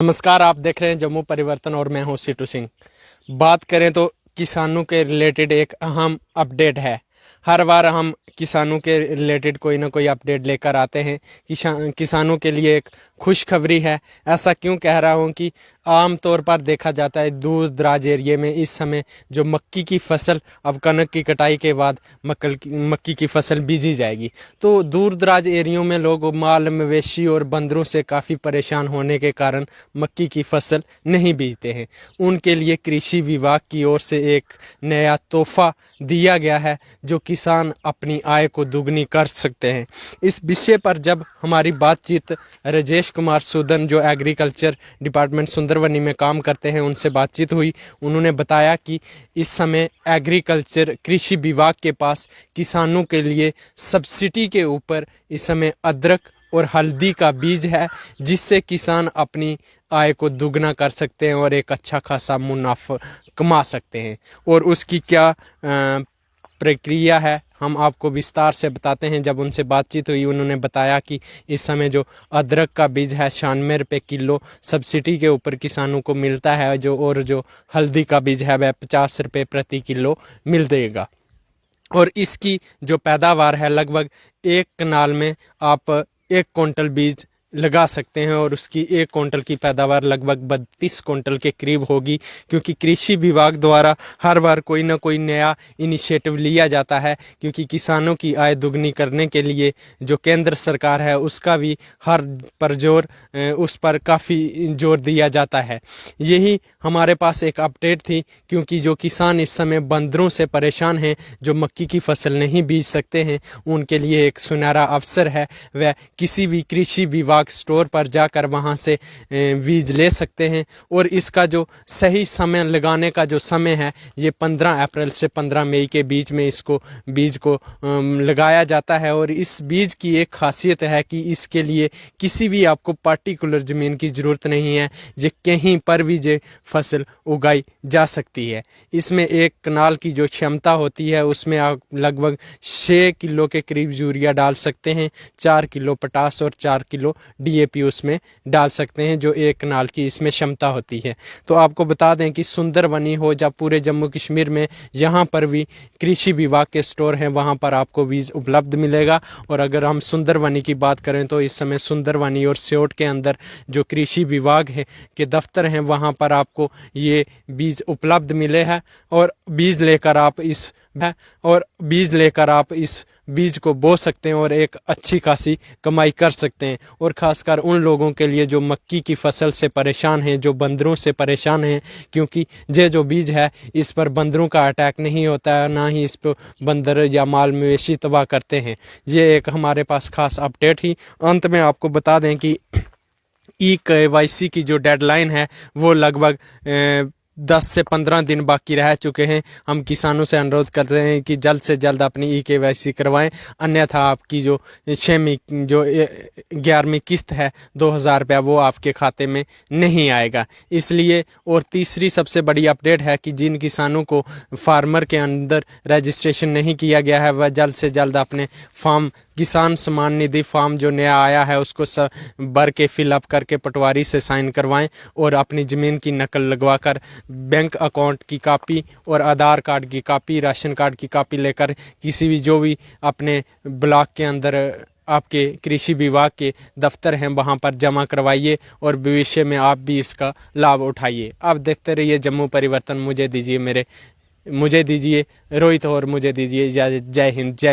नमस्कार, आप देख रहे हैं जम्मू परिवर्तन और मैं हूं सीटू सिंह। बात करें तो किसानों के रिलेटेड एक अहम अपडेट है। हर बार हम किसानों के रिलेटेड कोई ना कोई अपडेट लेकर आते हैं। किसानों के लिए एक खुशखबरी है। ऐसा क्यों कह रहा हूं कि आम तौर पर देखा जाता है दूर दराज एरिए में इस समय जो मक्की की फसल, अब कनक की कटाई के बाद मक्की की फसल बीजी जाएगी, तो दूर दराज एरियो में लोग माल मवेशी और बंदरों से काफ़ी परेशान होने के कारण मक्की की फसल नहीं बीजते हैं। उनके लिए कृषि विभाग की ओर से एक नया तोहफा दिया गया है जो किसान अपनी आय को दुगनी कर सकते हैं। इस विषय पर जब हमारी बातचीत राजेश कुमार सूदन, जो एग्रीकल्चर डिपार्टमेंट सुंदरवनी में काम करते हैं, उनसे बातचीत हुई। उन्होंने बताया कि इस समय एग्रीकल्चर कृषि विभाग के पास किसानों के लिए सब्सिडी के ऊपर इस समय अदरक और हल्दी का बीज है, जिससे किसान अपनी आय को दुगना कर सकते हैं और एक अच्छा खासा मुनाफा कमा सकते हैं। और उसकी क्या प्रक्रिया है हम आपको विस्तार से बताते हैं। जब उनसे बातचीत हुई, उन्होंने बताया कि इस समय जो अदरक का बीज है 96 रुपये किलो सब्सिडी के ऊपर किसानों को मिलता है, जो हल्दी का बीज है वह 50 रुपये प्रति किलो मिल देगा। और इसकी जो पैदावार है, लगभग एक कनाल में आप 1 कुंटल बीज लगा सकते हैं और उसकी 1 कुंटल की पैदावार लगभग 32 कुंटल के करीब होगी। क्योंकि कृषि विभाग द्वारा हर बार कोई ना कोई नया इनिशिएटिव लिया जाता है, क्योंकि किसानों की आय दुगनी करने के लिए जो केंद्र सरकार है उसका भी उस पर काफ़ी जोर दिया जाता है। यही हमारे पास एक अपडेट थी, क्योंकि जो किसान इस समय बंदरों से परेशान हैं, जो मक्की की फसल नहीं बीज सकते हैं, उनके लिए एक सुनहरा अवसर है। वह किसी भी कृषि विभाग स्टोर पर जाकर वहां से बीज ले सकते हैं। और इसका जो सही समय लगाने का जो समय है, ये 15 अप्रैल से 15 मई के बीच में बीज को लगाया जाता है। और इस बीज की एक खासियत है कि इसके लिए किसी भी आपको पार्टिकुलर ज़मीन की ज़रूरत नहीं है, ये कहीं पर भी ये फसल उगाई जा सकती है। इसमें एक कनाल की जो क्षमता होती है उसमें आप लगभग 6 किलो के करीब यूरिया डाल सकते हैं, 4 किलो पोटास और 4 किलो DAP उसमें डाल सकते हैं, जो एक कनाल की इसमें क्षमता होती है। तो आपको बता दें कि सुंदरवनी हो या पूरे जम्मू कश्मीर में जहां पर भी कृषि विभाग के स्टोर हैं वहां पर आपको बीज उपलब्ध मिलेगा। और अगर हम सुंदरवनी की बात करें तो इस समय सुंदरवनी और सियोट के अंदर जो कृषि विभाग है के दफ्तर हैं, वहां पर आपको ये बीज उपलब्ध मिले हैं। और बीज लेकर आप इस बीज को बो सकते हैं और एक अच्छी खासी कमाई कर सकते हैं। और ख़ासकर उन लोगों के लिए जो मक्की की फसल से परेशान हैं, जो बंदरों से परेशान हैं, क्योंकि ये जो बीज है इस पर बंदरों का अटैक नहीं होता है, ना ही इस पर बंदर या माल मवेशी तबाह करते हैं। ये एक हमारे पास खास अपडेट ही। अंत में आपको बता दें कि KYC की जो डेडलाइन है वो लगभग 10 से 15 दिन बाकी रह चुके हैं। हम किसानों से अनुरोध करते हैं कि जल्द से जल्द अपनी KYC करवाएं, अन्यथा आपकी जो 11वीं किस्त है 2000 रुपया वो आपके खाते में नहीं आएगा। इसलिए और तीसरी सबसे बड़ी अपडेट है कि जिन किसानों को फार्मर के अंदर रजिस्ट्रेशन नहीं किया गया है, वह जल्द से जल्द अपने फॉर्म, किसान सम्मान निधि फॉर्म जो नया आया है उसको भर के फिलअप करके पटवारी से साइन करवाएं और अपनी ज़मीन की नकल लगवाकर बैंक अकाउंट की कॉपी और आधार कार्ड की कॉपी, राशन कार्ड की कॉपी लेकर किसी भी जो भी अपने ब्लॉक के अंदर आपके कृषि विभाग के दफ्तर हैं वहां पर जमा करवाइए और भविष्य में आप भी इसका लाभ उठाइए। आप देखते रहिए जम्मू परिवर्तन। मुझे दीजिए रोहित और मुझे दीजिए इजाज़त। जय हिंद, जय।